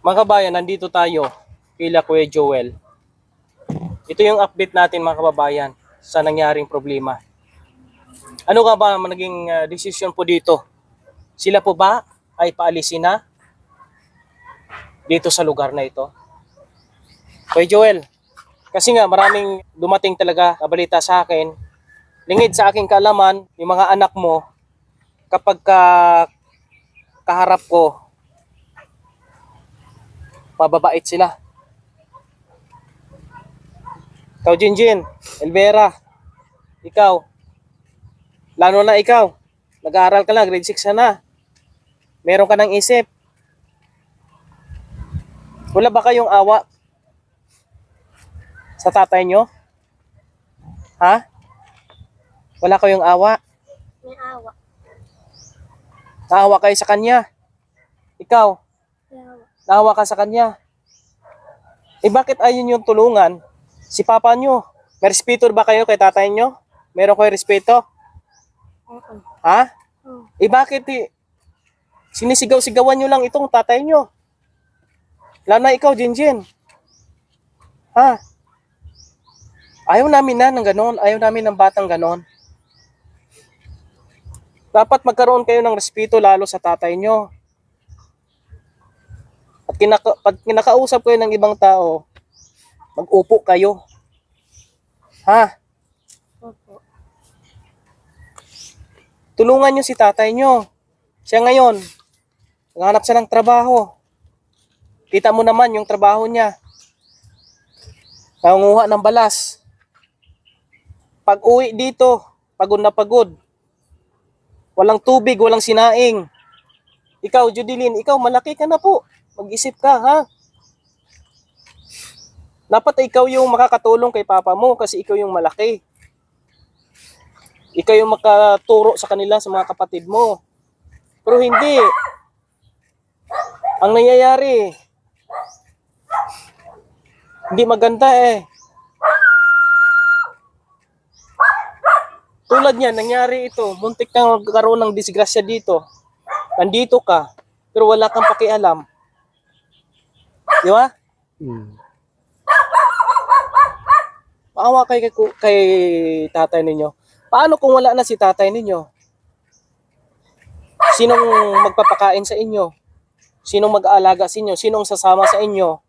Mga kabayan, nandito tayo kila Kuya Joel. Ito yung update natin mga kababayan sa nangyaring problema. Ano nga ba naging desisyon po dito? Sila po ba ay paalisin na dito sa lugar na ito? Kuya Joel, kasi nga maraming dumating talaga na balita sa akin. Lingid sa aking kaalaman, yung mga anak mo, kapag kaharap ko, mababait sila. Ikaw, Jinjin, Elvera, ikaw, lalo na ikaw, nag-aaral ka na, grade 6 ka na, meron ka ng isip. Wala ba kayong awa sa tatay nyo? Ha? Wala kayong awa? May awa. Naawa kayo sa kanya? Ikaw, May awa. naawa ka sa kanya? Eh bakit ayun yung tulungan? Si papa nyo, may respeto ba kayo kay tatay nyo? Meron kayo respeto? Oo. Ha? Oo. Eh bakit sinisigaw-sigawan nyo lang itong tatay nyo? Lalo na ikaw, Jinjin. Ha? Ayaw namin na ng ganon. Ayaw namin ng batang ganon. Dapat magkaroon kayo ng respeto lalo sa tatay nyo. At pag kinakausap kayo ng ibang tao, mag-upo kayo. Ha? Opo. Tulungan nyo si tatay nyo. Siya ngayon, naghanap siya ng trabaho. Kita mo naman yung trabaho niya. Nangunguha ng balas. Pag uwi dito, pagod na pagod. Walang tubig, walang sinaing. Ikaw, Judilyn, ikaw malaki ka na po. Mag-isip ka, ha? Dapat ikaw yung makakatulong kay papa mo kasi ikaw yung malaki. Ikaw yung makaturo sa kanila, sa mga kapatid mo. Pero hindi. Ang nangyayari, hindi maganda eh. Tulad niyan, nangyari ito. Muntik kang magkaroon ng disgrasya dito. Nandito ka, pero wala kang pakialam. Di ba? Maawa kay tatay ninyo. Paano kung wala na si tatay ninyo? Sinong magpapakain sa inyo? Sinong mag-aalaga sa inyo? Sinong sasama sa inyo?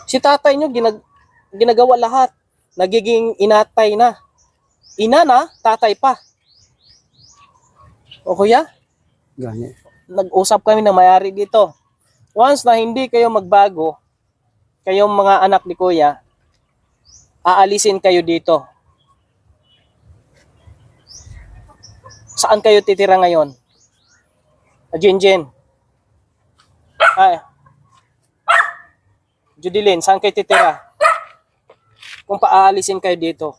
Si tatay nyo ginagawa lahat. Nagiging inatay na. Ina na, tatay pa. O kuya? Gani. Nag-usap kami ng mayari dito. Once na hindi kayo magbago, kayong mga anak ni kuya, aalisin kayo dito. Saan kayo titira ngayon? Jinjin. Ay. Judilyn, saan kayo titira? Kung paaalisin kayo dito.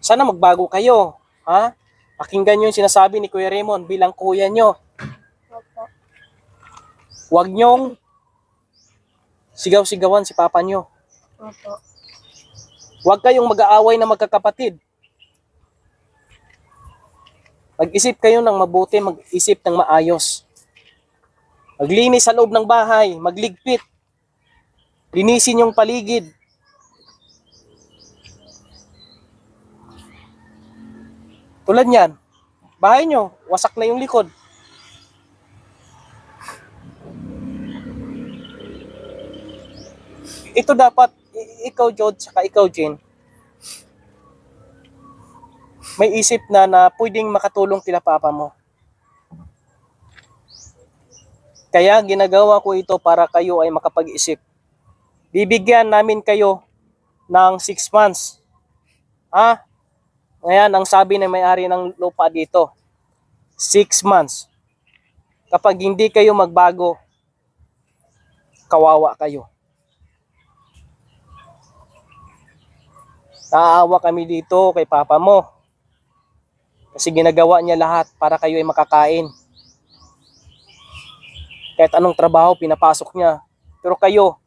Sana magbago kayo. Ha? Pakinggan yung sinasabi ni Kuya Raymond bilang kuya nyo. Opo. Huwag nyong sigaw-sigawan si papa nyo. Opo. Huwag kayong mag-aaway na magkakapatid. Mag-isip kayo ng mabuti, mag-isip ng maayos. Maglinis sa loob ng bahay, magligpit. Linisin yung paligid. Tulad niyan, bahay nyo, wasak na yung likod. Ito dapat, ikaw Jod, saka ikaw Jen, may isip na pwedeng makatulong kila papa mo. Kaya ginagawa ko ito para kayo ay makapag-isip. Bibigyan namin kayo ng 6 months. Ha? Ngayon, ang sabi ng may-ari ng lupa dito, 6 months. Kapag hindi kayo magbago, kawawa kayo. Naaawa kami dito kay papa mo. Kasi ginagawa niya lahat para kayo ay makakain. Kahit anong trabaho, pinapasok niya. Pero kayo,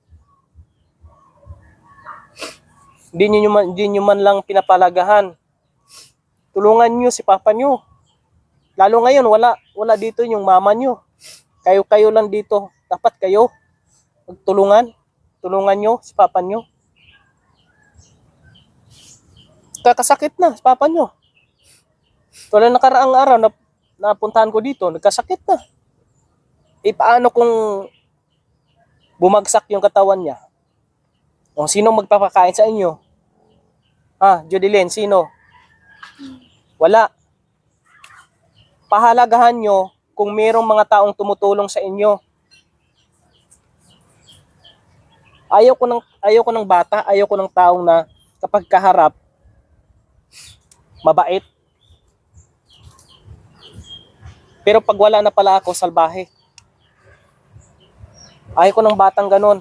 hindi nyo man lang pinapalagahan. Tulungan nyo si papa nyo. Lalo ngayon, wala dito yung mama nyo. Kayo lang dito. Dapat kayo magtulungan. Tulungan nyo si papa nyo. Kakasakit na si papa nyo. Tulad nakaraang araw na napuntahan ko dito, nagkasakit na. Paano kung bumagsak yung katawan niya? O sino magpapakain sa inyo? Jodilyn, sino? Wala. Pahalagahan nyo kung mayroong mga taong tumutulong sa inyo. Ayaw ko ng bata, ayaw ko ng taong na kapag kaharap, mabait. Pero pag wala na pala ako, salbahe. Ayaw ko ng batang ganon.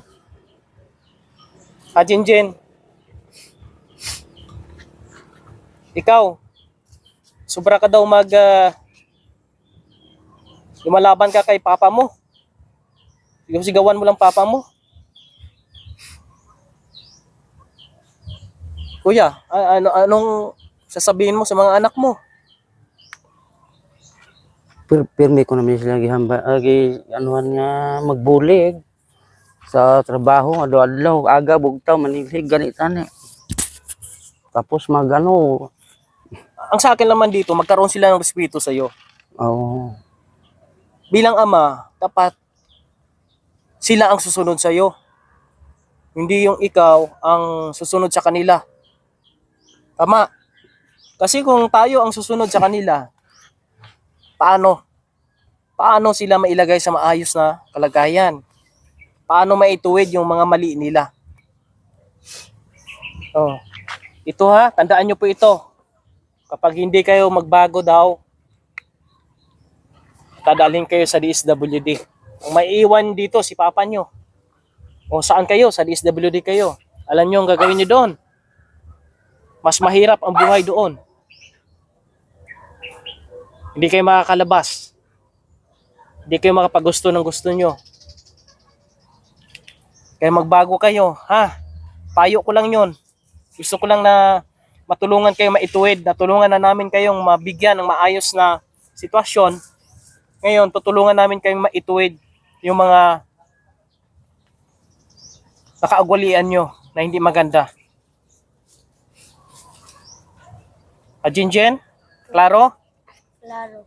Jinjen, ikaw, sobra ka daw lumalaban ka kay papa mo. Sigawan mo lang papa mo. Kuya, anong sasabihin mo sa mga anak mo? Pirmi ko naman sila anuhan nga magbulig sa trabaho adlaw aga bugtaw manilig ganitan tapos Ang sa akin naman dito, magkaroon sila ng respeto sa iyo. oh Bilang ama, dapat sila ang susunod sa iyo. Hindi yung ikaw ang susunod sa kanila. Tama. Kasi kung tayo ang susunod sa kanila, paano? Paano sila mailagay sa maayos na kalagayan? Paano maituwid yung mga mali nila? Ito tandaan nyo po ito. Kapag hindi kayo magbago daw, dadalhin kayo sa DSWD. Kung maiiwan dito si papa nyo, o saan kayo, sa DSWD kayo, alam nyo ang gagawin nyo doon. Mas mahirap ang buhay doon. Hindi kayo makakalabas. Hindi kayo makapagusto ng gusto nyo. Kaya magbago kayo, Payo ko lang yon. Gusto ko lang na matulungan kayo maituwid, natulungan na namin kayong mabigyan ng maayos na sitwasyon. Ngayon, tutulungan namin kayong maituwid yung mga nakaugalian nyo na hindi maganda. Jinjen? Klaro? Klaro.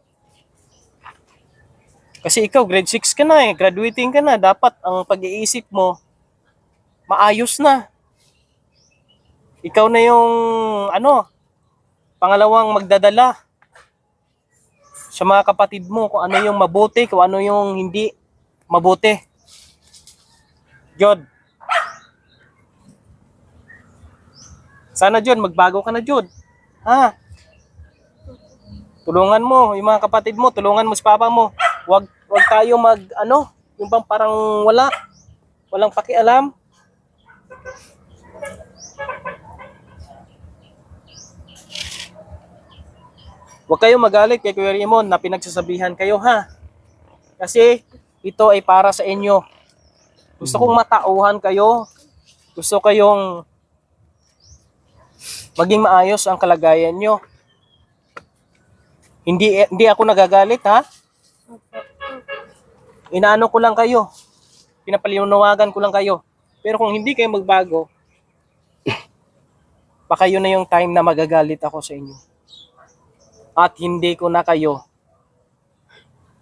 Kasi ikaw, grade 6 ka na graduating ka na. Dapat ang pag-iisip mo, maayos na. Ikaw na yung, pangalawang magdadala sa mga kapatid mo kung ano yung mabuti, kung ano yung hindi mabuti. Jod. Sana Jod, magbago ka na Jod. Tulungan mo yung mga kapatid mo, tulungan mo si papa mo. Wag tayo yung bang parang walang pakialam. Huwag kayo magalit kay Kuya Raymond na pinagsasabihan kayo Kasi ito ay para sa inyo. Gusto kong matauhan kayo. Gusto kayong maging maayos ang kalagayan nyo. Hindi ako nagagalit Inaano ko lang kayo. Pinapaliwanawagan ko lang kayo. Pero kung hindi kayo magbago, baka yun na yung time na magagalit ako sa inyo. At hindi ko na kayo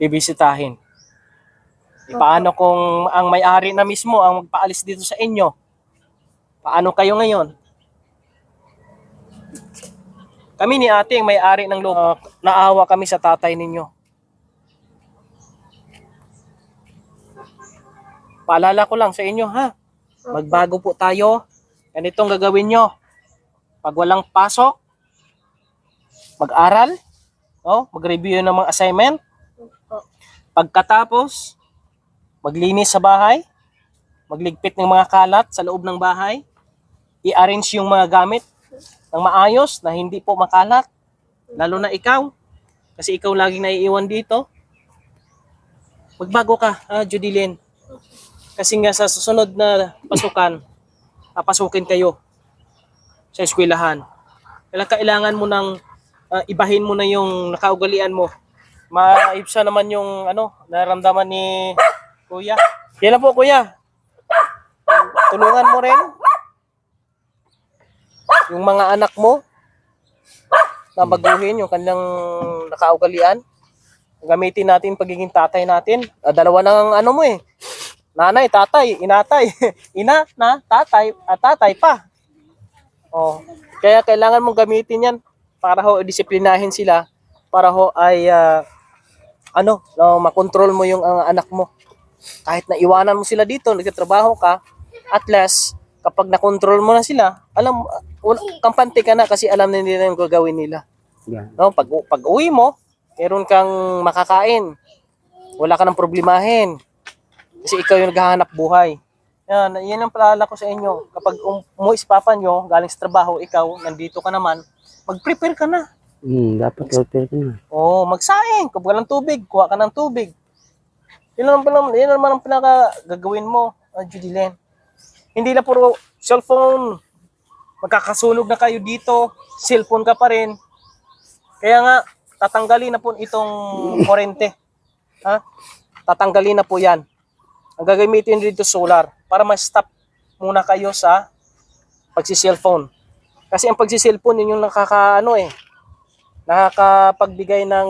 bibisitahin. Paano kung ang may-ari na mismo ang magpaalis dito sa inyo? Paano kayo ngayon? Kami ni ate ang may-ari ng lupa. Naawa kami sa tatay ninyo. Paalala ko lang sa inyo Magbago po tayo. Ganitong gagawin nyo. Pag walang pasok, mag-aral, mag-review ng mga assignment. Pagkatapos, maglinis sa bahay, magligpit ng mga kalat sa loob ng bahay, i-arrange yung mga gamit ng maayos na hindi po makalat, lalo na ikaw, kasi ikaw laging naiiwan dito. Magbago ka, Jodilyn. Kasi nga sa susunod na pasukan, papasukin kayo sa eskwelahan. Kailangan mo nang ibahin mo na yung nakaugalian mo. maibsa naman yung ano, nararamdaman ni Kuya. Yan lang po, Kuya. Tulungan mo rin yung mga anak mo na baguhin yung kanilang nakaugalian. Gamitin natin pagiging tatay natin. Dalawa ng ano mo eh. Nanay, tatay, inatay. Ina, na, tatay, at tatay pa. Oh. Kaya kailangan mong gamitin yan para ho disiplinahin sila, para ho ay makontrol mo yung anak mo. Kahit na iwanan mo sila dito, nagtatrabaho ka, at least kapag nakontrol mo na sila, kampante ka na kasi alam na nila yung gagawin nila. Yan. No, pag uwi mo, meron kang makakain. Wala ka ng problemahin. Kasi ikaw yung naghahanap buhay. Yan ang paalala ko sa inyo. Kapag umuwi si papa nyo, galing sa trabaho, ikaw, nandito ka naman, mag-prepare ka na. Dapat prepare ka na. Oo, magsaing. Kapag walang tubig, kuha ka ng tubig. Yun naman ang pinaka-gagawin mo, Judylen. Hindi na puro cellphone. Magkakasunog na kayo dito. Cellphone ka pa rin. Kaya nga, tatanggalin na po itong kurente. Ha? Tatanggalin na po yan. Ang gagamitin dito solar para ma-stop muna kayo sa pagsi-cellphone. Kasi ang pagsi-cellphone yun yung nakakapagbigay ng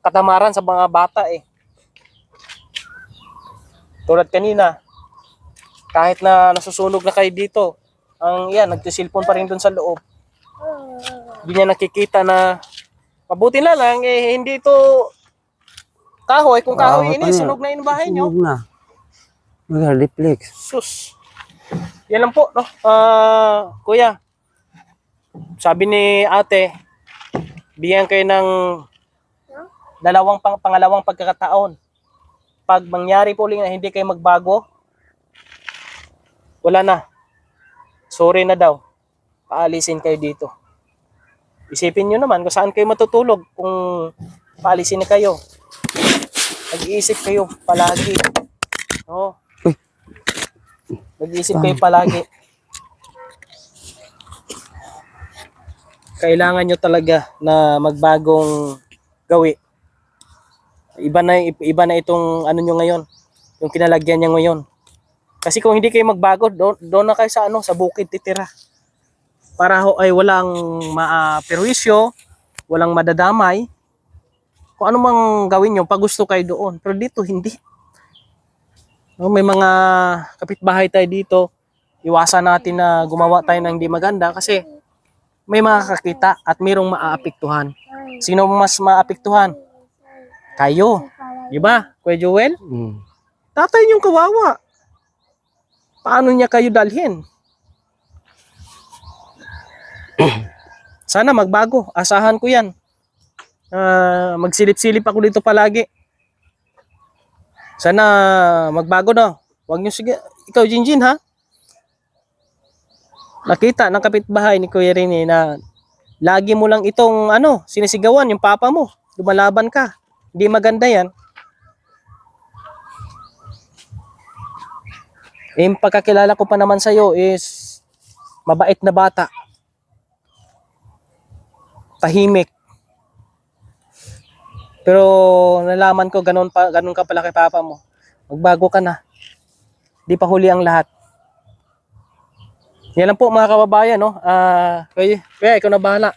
katamaran sa mga bata eh. Tulad kanina, kahit na nasusunog na kayo dito, nagsi-cellphone pa rin dun sa loob. Hindi niya nakikita na mabuti na lang hindi ito kahoy. Kung kahoy ini, sunog na yung bahay nyo. Sunog na. Mag-reflex. Sus. Yan lang po, no? Kuya, sabi ni ate, bigyan kayo ng pangalawang pagkakataon. Pag mangyari po ulit na hindi kayo magbago, wala na. Sorry na daw. Paalisin kayo dito. Isipin nyo naman kung saan kayo matutulog kung paalisin na kayo. Nag-iisip kayo palagi. No? Nag-iisip kayo palagi. Kailangan nyo talaga na magbagong gawi. Iba na itong ano nyo ngayon, yung kinalagyan niya ngayon. Kasi kung hindi kayo magbago, doon na kayo sa bukid titira. Para ho ay walang perwisyo, walang madadamay. Kung ano mang gawin nyo, pag gusto kayo doon. Pero dito hindi. No, may mga kapitbahay tayo dito, iwasan natin na gumawa tayo ng hindi maganda kasi may mga kakita at mayroong maaapektuhan. Sino mas maapektuhan? Kayo. Di ba, Kuya Joel? Tatay niyong kawawa. Paano niya kayo dalhin? Sana magbago. Asahan ko yan. Magsilip-silip ako dito palagi. Sana magbago na. Huwag niyo sige. Ikaw, Jinjin, ha? Nakita ng kapitbahay ni Kuya Rene na lagi mo lang itong sinisigawan yung papa mo. Lumalaban ka. Hindi maganda yan. Yung pagkakilala ko pa naman sa'yo is mabait na bata. Tahimik. Pero nalaman ko ganun ka pala kay papa mo. Magbago ka na. Di pa huli ang lahat. Yan lang po mga kababayan, no? Kaya ikaw na bahala.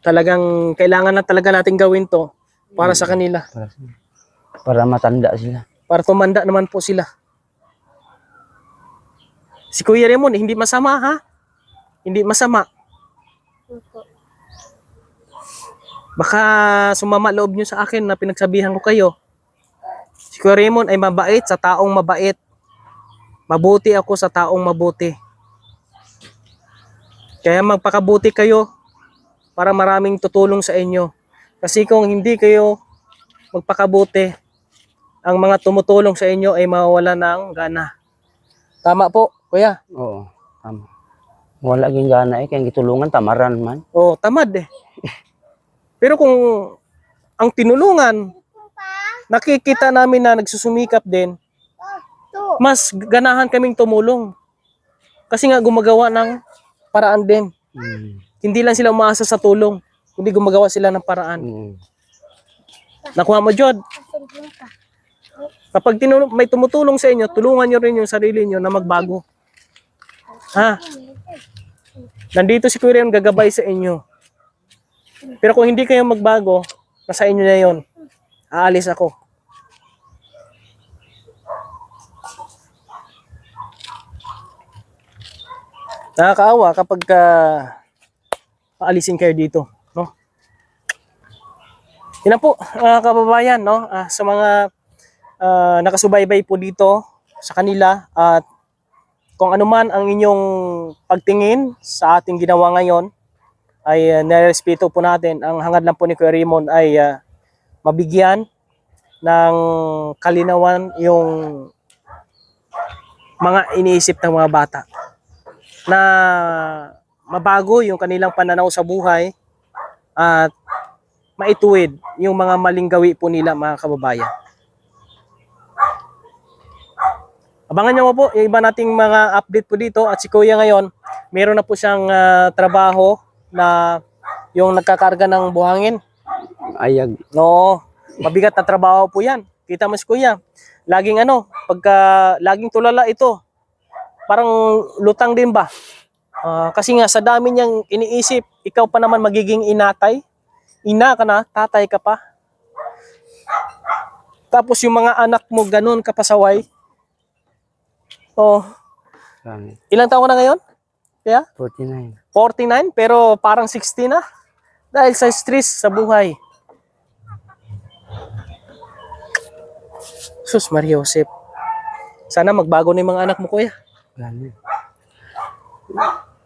Talagang kailangan na talaga natin gawin to para sa kanila. Para matanda sila. Para tumanda naman po sila. Si Kuya Raymond, hindi masama ha? Hindi masama. Opo. Baka sumama loob nyo sa akin na pinagsabihan ko kayo. Si Kuya Raymond ay mabait sa taong mabait. Mabuti ako sa taong mabuti. Kaya magpakabuti kayo para maraming tutulong sa inyo. Kasi kung hindi kayo magpakabuti, ang mga tumutulong sa inyo ay mawawala ng gana. Tama po, Kuya? Oo, tama. Wala ging gana kaya gitulungan tamaran man. Oo, tamad eh. Pero kung ang tinulungan, nakikita namin na nagsusumikap din, mas ganahan kaming tumulong. Kasi nga gumagawa ng paraan din. Hindi lang sila umaasa sa tulong. Hindi gumagawa sila ng paraan. Mm. Nakuha mo, Jod? Asan lang ka? Kapag may tumutulong sa inyo, tulungan nyo rin yung sarili nyo na magbago. Ha? Nandito si Kuya Ren, gagabay sa inyo. Pero kung hindi kayo magbago, nasa inyo na yon. Aalis ako. Nakakaawa kapag paalisin kayo dito, no? Yan po, kababayan, no? Sa mga nakasubaybay po dito sa kanila at kung ano man ang inyong pagtingin sa ating ginawa ngayon ay nirespeto po natin. Ang hangad lang po ni Kuya Raymond ay mabigyan ng kalinawan yung mga iniisip ng mga bata na mabago yung kanilang pananaw sa buhay at maituwid yung mga maling gawi po nila, mga kababayan. Abangan nyo po yung iba nating mga update po dito at si Kuya ngayon, meron na po siyang trabaho na yung nagkakarga ng buhangin. Ayag. No, mabigat na trabaho po yan. Kita mo si Kuya, laging laging tulala ito. Parang lutang din ba? Kasi nga sa dami niyang iniisip, ikaw pa naman magiging inatay. Ina ka na, tatay ka pa. Tapos yung mga anak mo ganun kapasaway. Oh, Pangit. ilang taon ka na ngayon? Kaya? 49. 49 pero parang 60 na. Dahil sa stress sa buhay. Sus Maria Josep. Sana magbago na yung mga anak mo, Kuya. Ganun.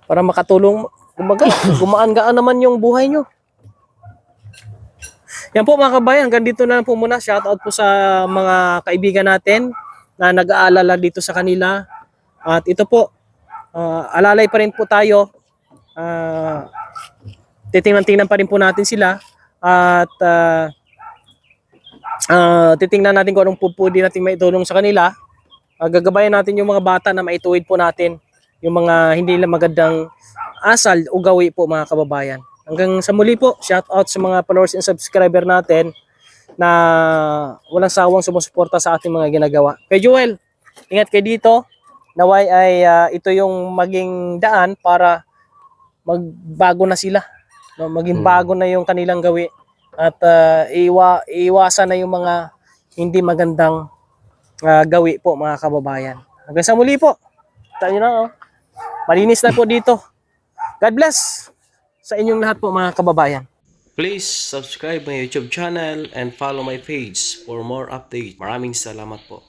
Para makatulong, gumaan-gaan naman yung buhay nyo. Yan po mga kabayan, hanggang dito na lang po muna. Shoutout po sa mga kaibigan natin na nag-aalala dito sa kanila. At ito po, alalay pa rin po tayo. Titingnan pa rin po natin sila. At titingnan natin kung anong pupudi natin maitulong sa kanila. Gagabayan natin yung mga bata na maituwid po natin yung mga hindi lang magandang asal o gawi po, mga kababayan. Hanggang sa muli po, shout out sa mga followers and subscriber natin na walang sawang sumusuporta sa ating mga ginagawa. Kay Joel, ingat kayo dito. Naway ay ito yung maging daan para magbago na sila. No? Maging bago na yung kanilang gawi. At iwasan na yung mga hindi magandang gawi po, mga kababayan. Hanggang sa muli po. Tayo na, oh. Malinis na po dito. God bless sa inyong lahat po, mga kababayan. Please subscribe my YouTube channel and follow my page for more updates. Maraming salamat po.